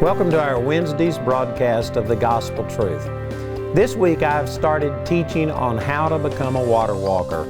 Welcome to our Wednesday's broadcast of the Gospel Truth. This week I've started teaching on how to become a water walker.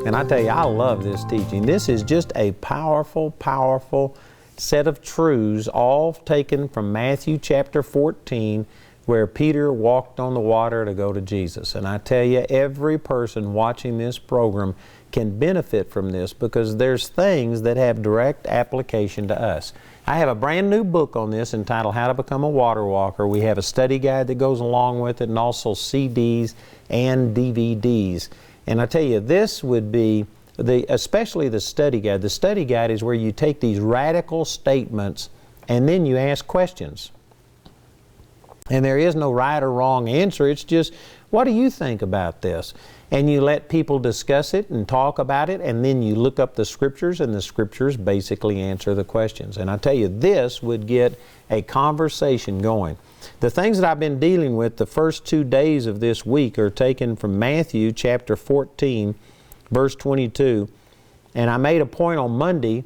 And I tell you, I love this teaching. This is just a powerful, powerful set of truths, all taken from Matthew chapter 14, where Peter walked on the water to go to Jesus. And I tell you, every person watching this program can benefit from this because there's things that have direct application to us. I have a brand new book on this entitled How to Become a Water Walker. We have a study guide that goes along with it and also CDs and DVDs. And I tell you, this would be, especially the study guide. The study guide is where you take these radical statements and then you ask questions. And there is no right or wrong answer. It's just, what do you think about this? And you let people discuss it and talk about it, and then you look up the Scriptures, and the Scriptures basically answer the questions. And I tell you, this would get a conversation going. The things that I've been dealing with the first 2 days of this week are taken from Matthew chapter 14, verse 22. And I made a point on Monday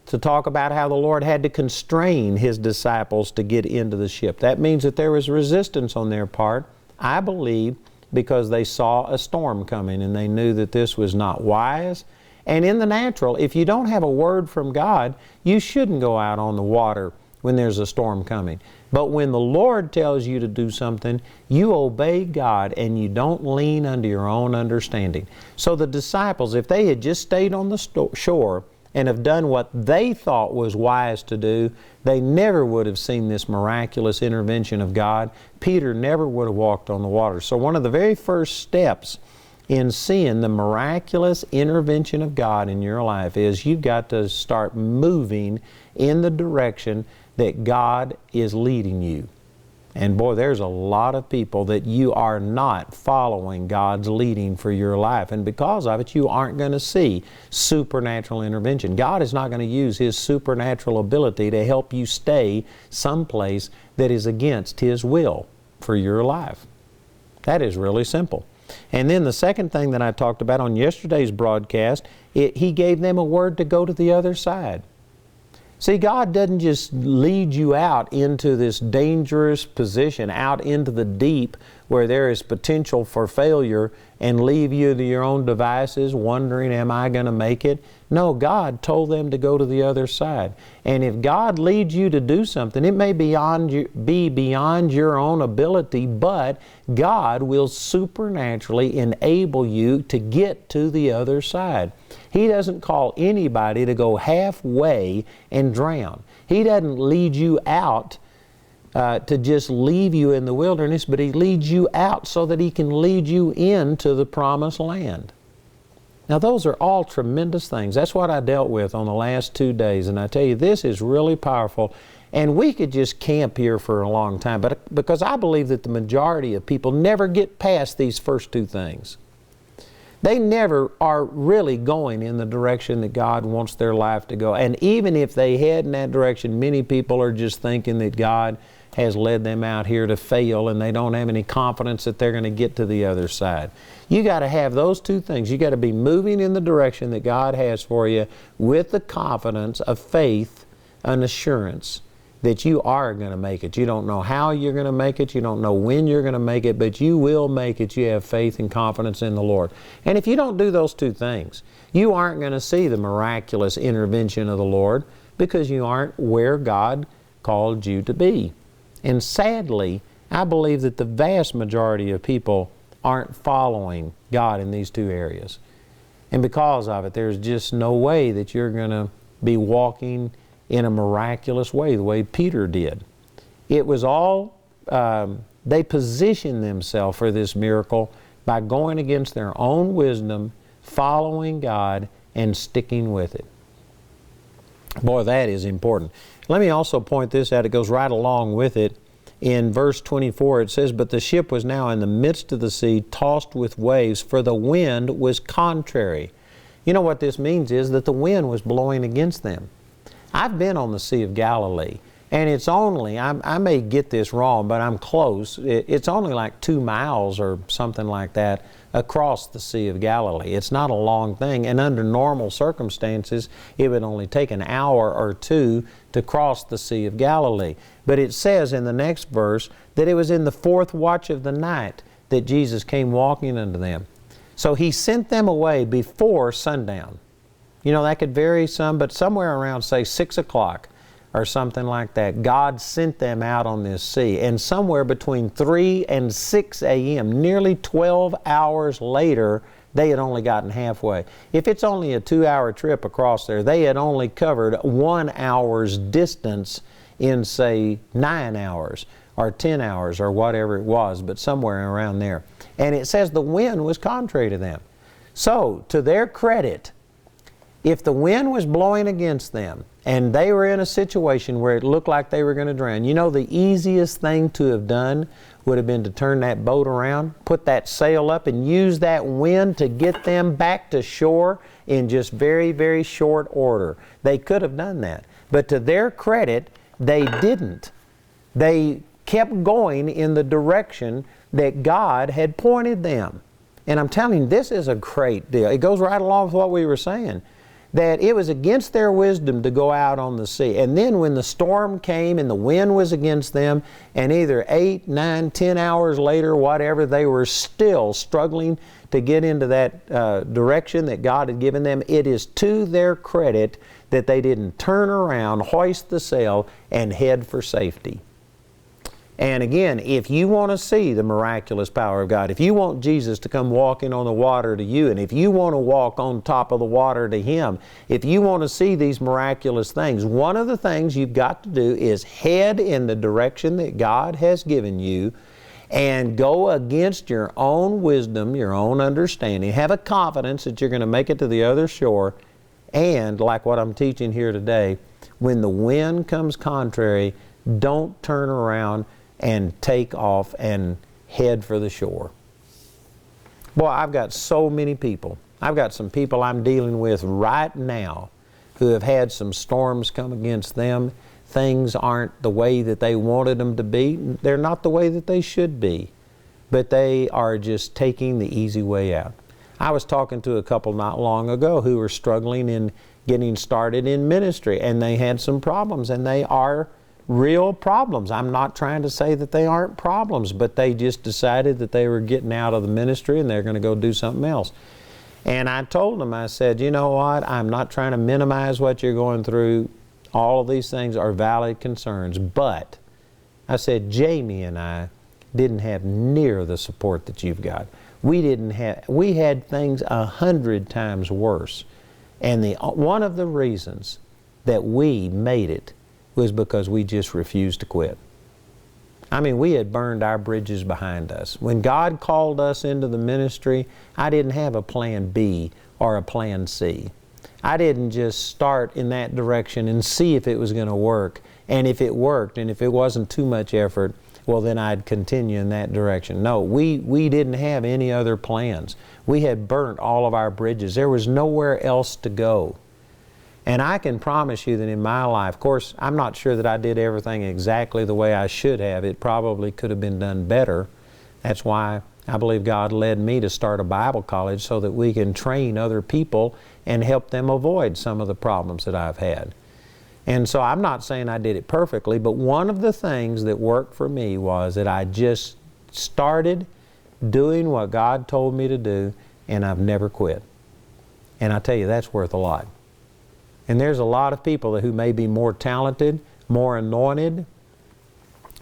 to talk about how the Lord had to constrain His disciples to get into the ship. That means that there was resistance on their part, I believe, because they saw a storm coming and they knew that this was not wise. And in the natural, if you don't have a word from God, you shouldn't go out on the water when there's a storm coming. But when the Lord tells you to do something, you obey God and you don't lean unto your own understanding. So the disciples, if they had just stayed on the shore and have done what they thought was wise to do, they never would have seen this miraculous intervention of God. Peter never would have walked on the water. So one of the very first steps in seeing the miraculous intervention of God in your life is you've got to start moving in the direction that God is leading you. And boy, there's a lot of people that you are not following God's leading for your life. And because of it, you aren't going to see supernatural intervention. God is not going to use His supernatural ability to help you stay someplace that is against His will for your life. That is really simple. And then the second thing that I talked about on yesterday's broadcast, He gave them a word to go to the other side. See, God doesn't just lead you out into this dangerous position, out into the deep where there is potential for failure and leave you to your own devices wondering, am I going to make it? No, God told them to go to the other side. And if God leads you to do something, it may be beyond your own ability, but God will supernaturally enable you to get to the other side. He doesn't call anybody to go halfway and drown. He doesn't lead you out to just leave you in the wilderness, but He leads you out so that He can lead you into the promised land. Now those are all tremendous things. That's what I dealt with on the last 2 days, and I tell you, this is really powerful. And we could just camp here for a long time, but because I believe that the majority of people never get past these first two things. They never are really going in the direction that God wants their life to go. And even if they head in that direction, many people are just thinking that God has led them out here to fail and they don't have any confidence that they're going to get to the other side. You got to have those two things. You got to be moving in the direction that God has for you with the confidence of faith and assurance that you are going to make it. You don't know how you're going to make it. You don't know when you're going to make it, but you will make it. You have faith and confidence in the Lord. And if you don't do those two things, you aren't going to see the miraculous intervention of the Lord because you aren't where God called you to be. And sadly, I believe that the vast majority of people aren't following God in these two areas. And because of it, there's just no way that you're going to be walking in a miraculous way, the way Peter did. It was all, they positioned themselves for this miracle by going against their own wisdom, following God, and sticking with it. Boy, that is important. Let me also point this out. It goes right along with it. In verse 24, it says, "But the ship was now in the midst of the sea, tossed with waves, for the wind was contrary." You know what this means is that the wind was blowing against them. I've been on the Sea of Galilee, and it's only, I may get this wrong, but I'm close. It's only like 2 miles or something like that across the Sea of Galilee. It's not a long thing, and under normal circumstances, it would only take an hour or two to cross the Sea of Galilee. But it says in the next verse that it was in the fourth watch of the night that Jesus came walking unto them. So He sent them away before sundown. You know, that could vary some, but somewhere around, say, 6 o'clock or something like that, God sent them out on this sea. And somewhere between 3 and 6 a.m., nearly 12 hours later, they had only gotten halfway. If it's only a 2-hour trip across there, they had only covered 1 hour's distance in, say, 9 hours or 10 hours or whatever it was, but somewhere around there. And it says the wind was contrary to them. So, to their credit, if the wind was blowing against them and they were in a situation where it looked like they were going to drown, you know, the easiest thing to have done would have been to turn that boat around, put that sail up, and use that wind to get them back to shore in just very, very short order. They could have done that. But to their credit, they didn't. They kept going in the direction that God had pointed them. And I'm telling you, this is a great deal. It goes right along with what we were saying, that it was against their wisdom to go out on the sea. And then when the storm came and the wind was against them, and either 8, 9, 10 hours later, whatever, they were still struggling to get into that direction that God had given them, it is to their credit that they didn't turn around, hoist the sail, and head for safety. And again, if you want to see the miraculous power of God, if you want Jesus to come walking on the water to you, and if you want to walk on top of the water to Him, if you want to see these miraculous things, one of the things you've got to do is head in the direction that God has given you and go against your own wisdom, your own understanding. Have a confidence that you're going to make it to the other shore. And like what I'm teaching here today, when the wind comes contrary, don't turn around and take off and head for the shore. Boy, I've got so many people. I've got some people I'm dealing with right now who have had some storms come against them. Things aren't the way that they wanted them to be. They're not the way that they should be. But they are just taking the easy way out. I was talking to a couple not long ago who were struggling in getting started in ministry, and they had some problems, and they are real problems. I'm not trying to say that they aren't problems, but they just decided that they were getting out of the ministry and they're going to go do something else. And I told them, I said, you know what, I'm not trying to minimize what you're going through. All of these things are valid concerns, but I said, Jamie and I didn't have near the support that you've got. We had things 100 times worse. And one of the reasons that we made it was because we just refused to quit. I mean, we had burned our bridges behind us. When God called us into the ministry, I didn't have a plan B or a plan C. I didn't just start in that direction and see if it was going to work. And if it worked, and if it wasn't too much effort, well, then I'd continue in that direction. No, we didn't have any other plans. We had burnt all of our bridges. There was nowhere else to go. And I can promise you that in my life, of course, I'm not sure that I did everything exactly the way I should have. It probably could have been done better. That's why I believe God led me to start a Bible college so that we can train other people and help them avoid some of the problems that I've had. And so I'm not saying I did it perfectly, but one of the things that worked for me was that I just started doing what God told me to do, and I've never quit. And I tell you, that's worth a lot. And there's a lot of people who may be more talented, more anointed,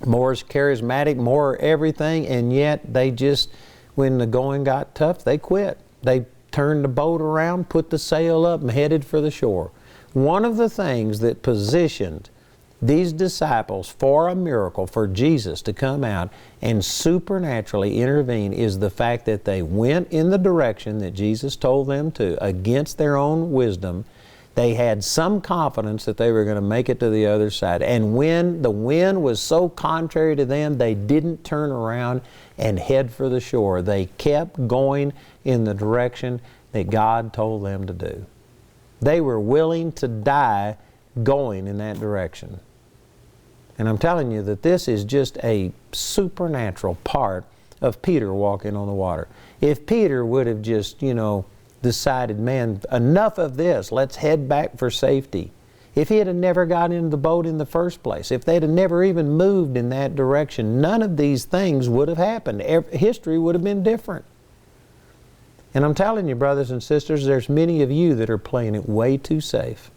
more charismatic, more everything, and yet they just, when the going got tough, they quit. They turned the boat around, put the sail up, and headed for the shore. One of the things that positioned these disciples for a miracle, for Jesus to come out and supernaturally intervene, is the fact that they went in the direction that Jesus told them to, against their own wisdom. They had some confidence that they were going to make it to the other side. And when the wind was so contrary to them, they didn't turn around and head for the shore. They kept going in the direction that God told them to do. They were willing to die going in that direction. And I'm telling you that this is just a supernatural part of Peter walking on the water. If Peter would have just, decided, man, enough of this, let's head back for safety. If he had never got into the boat in the first place, if they'd have never even moved in that direction, none of these things would have happened. History would have been different. And I'm telling you, brothers and sisters, there's many of you that are playing it way too safe.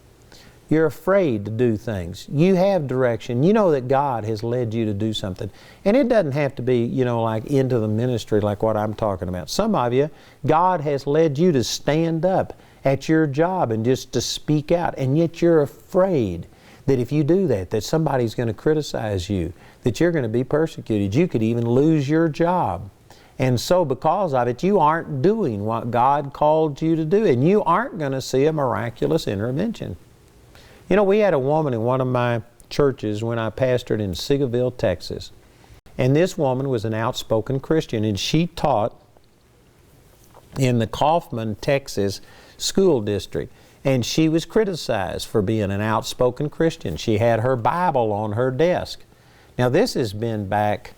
You're afraid to do things. You have direction. You know that God has led you to do something. And it doesn't have to be, like into the ministry like what I'm talking about. Some of you, God has led you to stand up at your job and just to speak out. And yet you're afraid that if you do that somebody's going to criticize you, that you're going to be persecuted. You could even lose your job. And so because of it, you aren't doing what God called you to do. And you aren't going to see a miraculous intervention. We had a woman in one of my churches when I pastored in Seagoville, Texas. And this woman was an outspoken Christian, and she taught in the Kaufman, Texas school district. And she was criticized for being an outspoken Christian. She had her Bible on her desk. Now this has been back,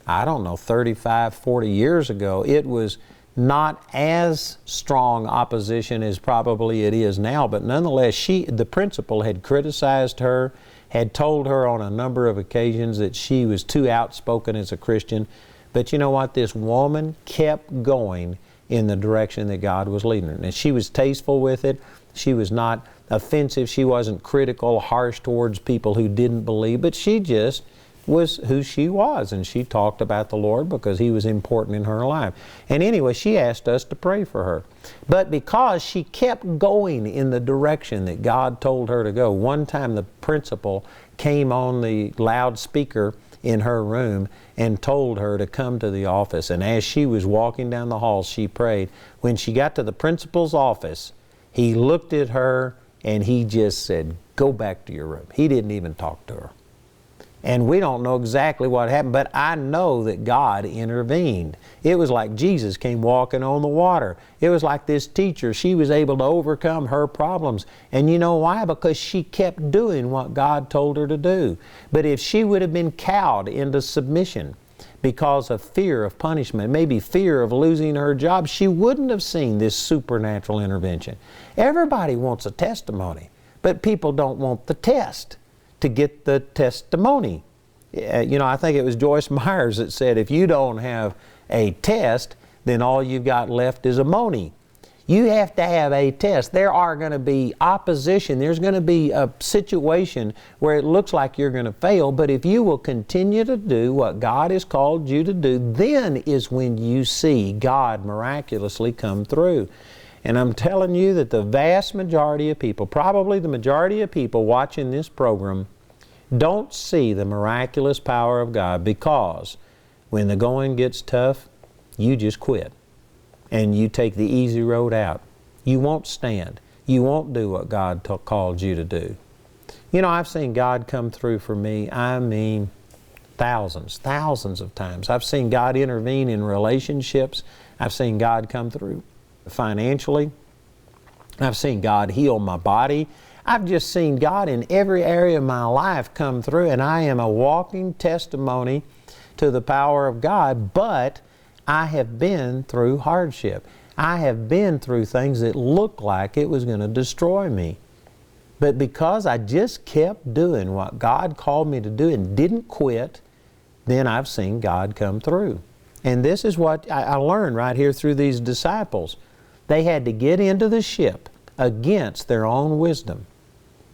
35, 40 years ago. It was not as strong opposition as probably it is now, but nonetheless, the principal had criticized her, had told her on a number of occasions that she was too outspoken as a Christian. But you know what? This woman kept going in the direction that God was leading her. And she was tasteful with it. She was not offensive. She wasn't critical, harsh towards people who didn't believe, but she just was who she was, and she talked about the Lord because He was important in her life. And anyway, she asked us to pray for her. But because she kept going in the direction that God told her to go, one time the principal came on the loudspeaker in her room and told her to come to the office. And as she was walking down the hall, she prayed. When she got to the principal's office, he looked at her and he just said, "Go back to your room." He didn't even talk to her. And we don't know exactly what happened, but I know that God intervened. It was like Jesus came walking on the water. It was like this teacher. She was able to overcome her problems. And you know why? Because she kept doing what God told her to do. But if she would have been cowed into submission because of fear of punishment, maybe fear of losing her job, she wouldn't have seen this supernatural intervention. Everybody wants a testimony, but people don't want the test to get the testimony. I think it was Joyce Myers that said, if you don't have a test, then all you've got left is a money. You have to have a test. There are going to be opposition. There's going to be a situation where it looks like you're going to fail, but if you will continue to do what God has called you to do, then is when you see God miraculously come through. And I'm telling you that the vast majority of people, probably the majority of people watching this program, don't see the miraculous power of God, because when the going gets tough, you just quit and you take the easy road out. You won't stand. You won't do what God called you to do. I've seen God come through for me, thousands of times. I've seen God intervene in relationships. I've seen God come through financially. I've seen God heal my body. I've just seen God in every area of my life come through, and I am a walking testimony to the power of God, but I have been through hardship. I have been through things that looked like it was going to destroy me. But because I just kept doing what God called me to do and didn't quit, then I've seen God come through. And this is what I learned right here through these disciples. They had to get into the ship against their own wisdom.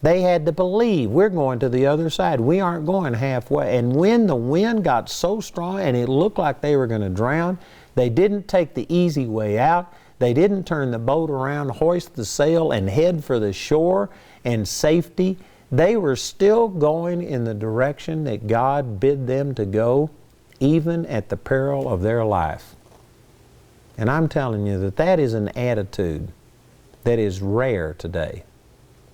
They had to believe, we're going to the other side. We aren't going halfway. And when the wind got so strong and it looked like they were going to drown, they didn't take the easy way out. They didn't turn the boat around, hoist the sail, and head for the shore and safety. They were still going in the direction that God bid them to go, even at the peril of their life. And I'm telling you that is an attitude that is rare today.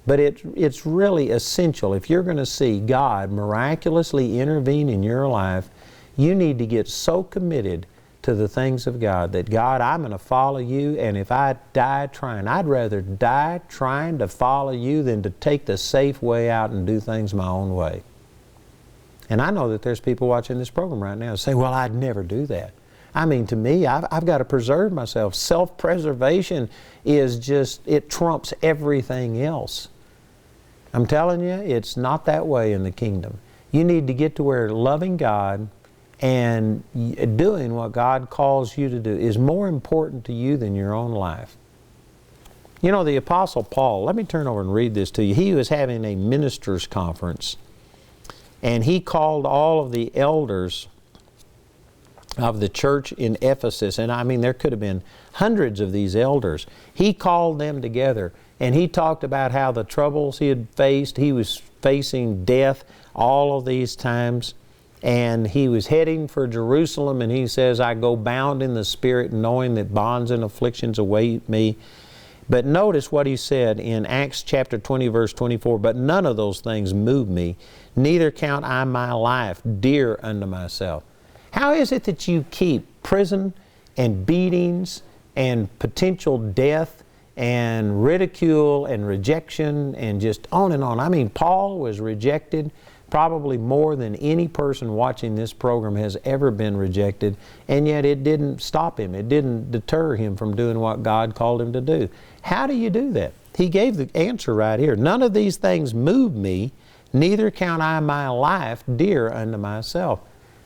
But it's really essential. If you're going to see God miraculously intervene in your life, you need to get so committed to the things of God that, God, I'm going to follow you, and if I die trying, I'd rather die trying to follow you than to take the safe way out and do things my own way. And I know that there's people watching this program right now saying, well, I'd never do that. To me, I've got to preserve myself. Self-preservation is just, it trumps everything else. I'm telling you, it's not that way in the kingdom. You need to get to where loving God and doing what God calls you to do is more important to you than your own life. You know, the Apostle Paul, let me turn over and read this to you. He was having a ministers' conference, and he called all of the elders of the church in Ephesus, and I mean there could have been hundreds of these elders. He called them together, and he talked about how the troubles he had faced, he was facing death all of these times, and he was heading for Jerusalem, and he says, I go bound in the Spirit, knowing that bonds and afflictions await me. But notice what he said in Acts chapter 20, verse 24, but none of those things move me, neither count I my life dear unto myself. How is it that you keep prison and beatings and potential death and ridicule and rejection and just on and on? I mean, Paul was rejected probably more than any person watching this program has ever been rejected, and yet it didn't stop him. It didn't deter him from doing what God called him to do. How do you do that? He gave the answer right here. None of these things move me, neither count I my life dear unto myself.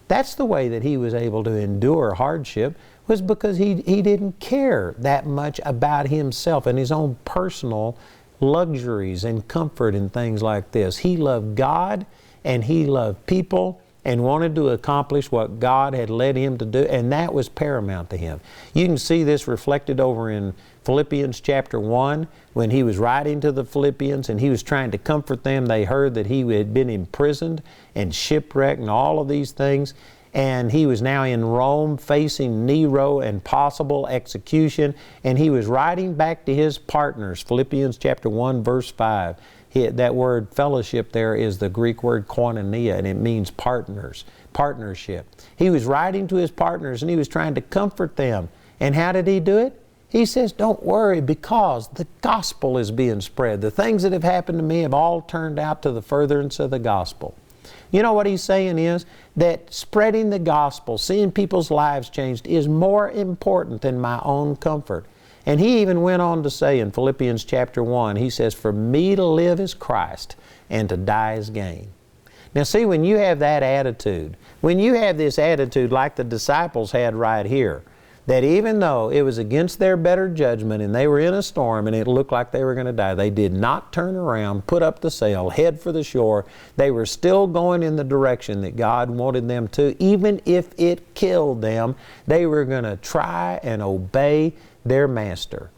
That's the way that he was able to endure hardship, was because he didn't care that much about himself and his own personal luxuries and comfort and things like this. He loved God and he loved people and wanted to accomplish what God had led him to do, and that was paramount to him. You can see this reflected over in Philippians chapter 1 when he was writing to the Philippians and he was trying to comfort them. They heard that he had been imprisoned and shipwrecked and all of these things, and he was now in Rome facing Nero and possible execution, and he was writing back to his partners. Philippians chapter 1 verse 5. That word fellowship there is the Greek word koinonia, and it means partners, partnership. He was writing to his partners and he was trying to comfort them. And how did he do it? He says, don't worry, because the gospel is being spread. The things that have happened to me have all turned out to the furtherance of the gospel. You know what he's saying is that spreading the gospel, seeing people's lives changed, is more important than my own comfort. And he even went on to say in Philippians chapter 1, he says, for me to live is Christ and to die is gain. Now see, when you have that attitude, when you have this attitude like the disciples had right here, that even though it was against their better judgment and they were in a storm and it looked like they were going to die, they did not turn around, put up the sail, head for the shore. They were still going in the direction that God wanted them to. Even if it killed them, they were going to try and obey their master.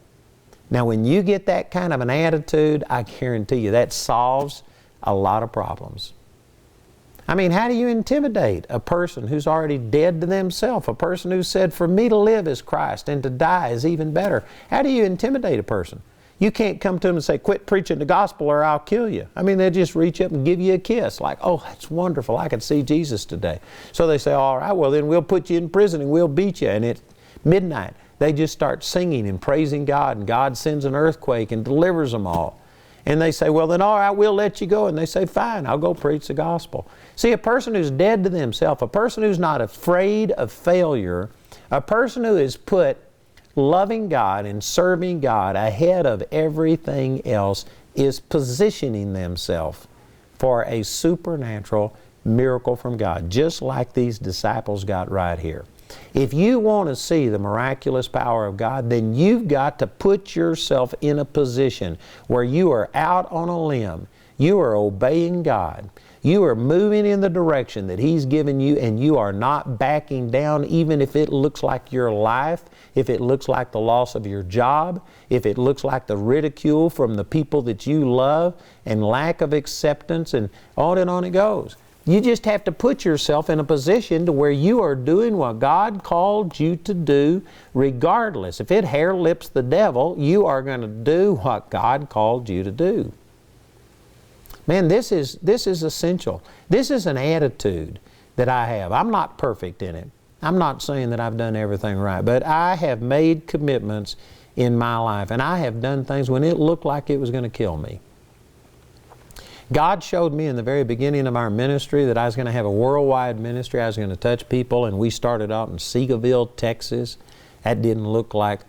Now, when you get that kind of an attitude, I guarantee you that solves a lot of problems. I mean, how do you intimidate a person who's already dead to themselves? A person who said, for me to live is Christ and to die is even better. How do you intimidate a person? You can't come to them and say, quit preaching the gospel or I'll kill you. I mean, they'll just reach up and give you a kiss like, oh, that's wonderful. I could see Jesus today. So they say, all right, well, then we'll put you in prison and we'll beat you. And at midnight, they just start singing and praising God, and God sends an earthquake and delivers them all. And they say, well, then all right, we'll let you go. And they say, fine, I'll go preach the gospel. See, a person who's dead to themselves, a person who's not afraid of failure, a person who has put loving God and serving God ahead of everything else is positioning themselves for a supernatural miracle from God, just like these disciples got right here. If you want to see the miraculous power of God, then you've got to put yourself in a position where you are out on a limb. You are obeying God. You are moving in the direction that He's given you, and you are not backing down, even if it looks like your life, if it looks like the loss of your job, if it looks like the ridicule from the people that you love and lack of acceptance, and on it goes. You just have to put yourself in a position to where you are doing what God called you to do regardless. If it hair lips the devil, you are going to do what God called you to do. Man, this is essential. This is an attitude that I have. I'm not perfect in it. I'm not saying that I've done everything right, but I have made commitments in my life, and I have done things when it looked like it was going to kill me. God showed me in the very beginning of our ministry that I was going to have a worldwide ministry. I was going to touch people, and we started out in Seagoville, Texas. That didn't look like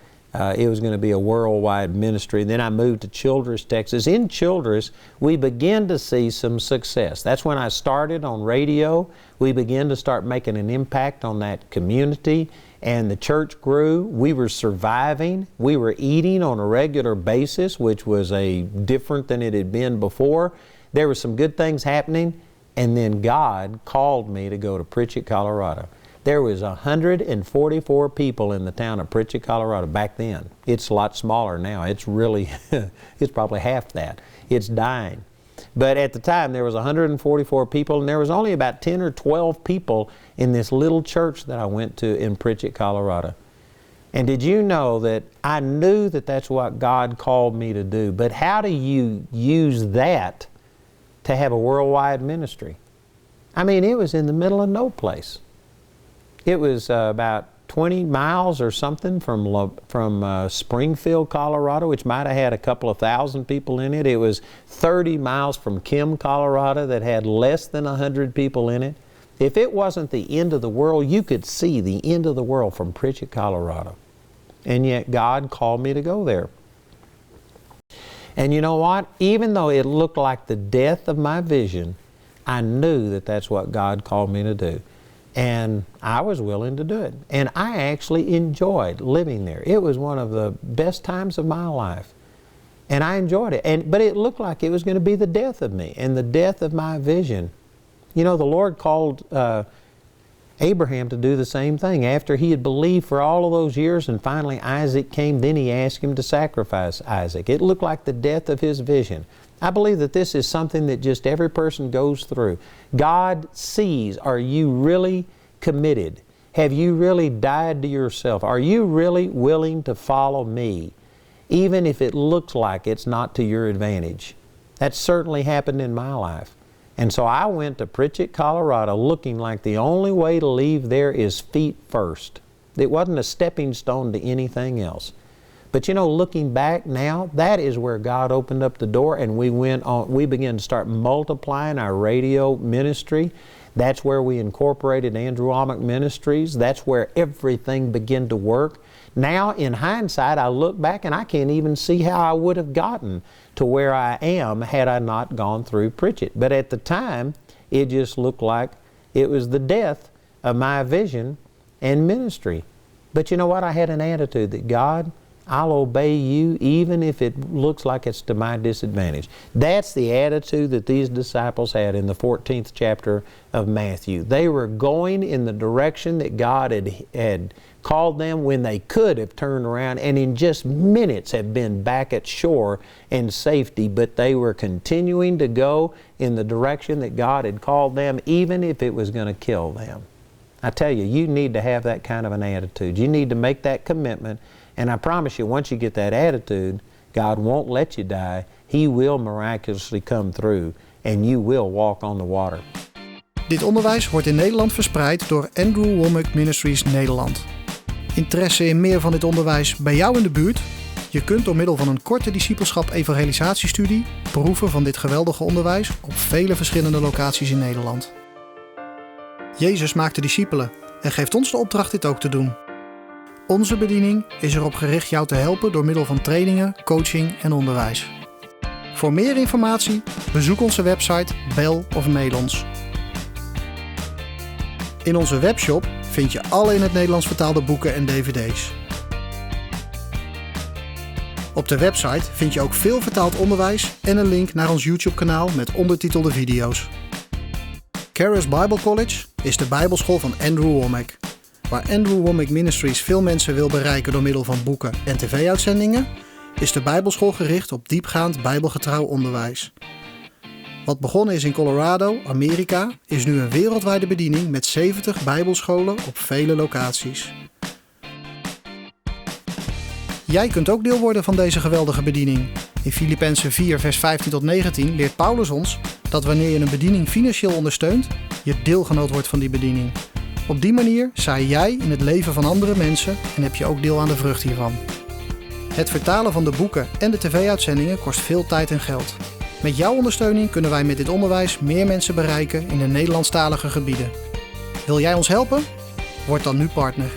It was going to be a worldwide ministry. Then I moved to Childress, Texas. In Childress, we began to see some success. That's when I started on radio. We began to start making an impact on that community, and the church grew. We were surviving. We were eating on a regular basis, which was different than it had been before. There were some good things happening, and then God called me to go to Pritchett, Colorado. There was 144 people in the town of Pritchett, Colorado back then. It's a lot smaller now. It's really, it's probably half that. It's dying. But at the time, there was 144 people, and there was only about 10 or 12 people in this little church that I went to in Pritchett, Colorado. And did you know that I knew that that's what God called me to do, but how do you use that to have a worldwide ministry? I mean, it was in the middle of no place. It was about 20 miles or something from Springfield, Colorado, which might have had a couple of thousand people in it. It was 30 miles from Kim, Colorado, that had less than 100 people in it. If it wasn't the end of the world, you could see the end of the world from Pritchett, Colorado. And yet God called me to go there. And you know what? Even though it looked like the death of my vision, I knew that that's what God called me to do. And I was willing to do it. And I actually enjoyed living there. It was one of the best times of my life. And I enjoyed it. But it looked like it was going to be the death of me and the death of my vision. You know, the Lord called Abraham to do the same thing. After he had believed for all of those years and finally Isaac came, then he asked him to sacrifice Isaac. It looked like the death of his vision. I believe that this is something that just every person goes through. God sees, are you really committed? Have you really died to yourself? Are you really willing to follow me, even if it looks like it's not to your advantage? That certainly happened in my life. And so I went to Pritchett, Colorado, looking like the only way to leave there is feet first. It wasn't a stepping stone to anything else. But you know, looking back now, that is where God opened up the door, and we began to start multiplying our radio ministry. That's where we incorporated Andrew Wommack Ministries. That's where everything began to work. Now, in hindsight, I look back and I can't even see how I would have gotten to where I am had I not gone through Pritchett. But at the time, it just looked like it was the death of my vision and ministry. But you know what? I had an attitude that, God, I'll obey you even if it looks like it's to my disadvantage. That's the attitude that these disciples had in the 14th chapter of Matthew. They were going in the direction that God had called them when they could have turned around and in just minutes have been back at shore in safety, but they were continuing to go in the direction that God had called them even if it was going to kill them. I tell you, you need to have that kind of an attitude. You need to make that commitment. And I promise you, once you get that attitude, God won't let you die. He will miraculously come through and you will walk on the water. Dit onderwijs wordt in Nederland verspreid door Andrew Wommack Ministries Nederland. Interesse in meer van dit onderwijs bij jou in de buurt? Je kunt door middel van een korte discipelschap-evangelisatiestudie proeven van dit geweldige onderwijs op vele verschillende locaties in Nederland. Jezus maakte discipelen en geeft ons de opdracht dit ook te doen. Onze bediening is erop gericht jou te helpen door middel van trainingen, coaching en onderwijs. Voor meer informatie bezoek onze website, bel of mail ons. In onze webshop vind je alle in het Nederlands vertaalde boeken en dvd's. Op de website vind je ook veel vertaald onderwijs en een link naar ons YouTube-kanaal met ondertitelde video's. Charis Bible College is de Bijbelschool van Andrew Wommack. Waar Andrew Wommack Ministries veel mensen wil bereiken door middel van boeken en tv-uitzendingen, is de Bijbelschool gericht op diepgaand bijbelgetrouw onderwijs. Wat begonnen is in Colorado, Amerika, is nu een wereldwijde bediening met 70 bijbelscholen op vele locaties. Jij kunt ook deel worden van deze geweldige bediening. In Filippenzen 4 vers 15 tot 19 leert Paulus ons dat wanneer je een bediening financieel ondersteunt, je deelgenoot wordt van die bediening. Op die manier zaai jij in het leven van andere mensen en heb je ook deel aan de vrucht hiervan. Het vertalen van de boeken en de tv-uitzendingen kost veel tijd en geld. Met jouw ondersteuning kunnen wij met dit onderwijs meer mensen bereiken in de Nederlandstalige gebieden. Wil jij ons helpen? Word dan nu partner.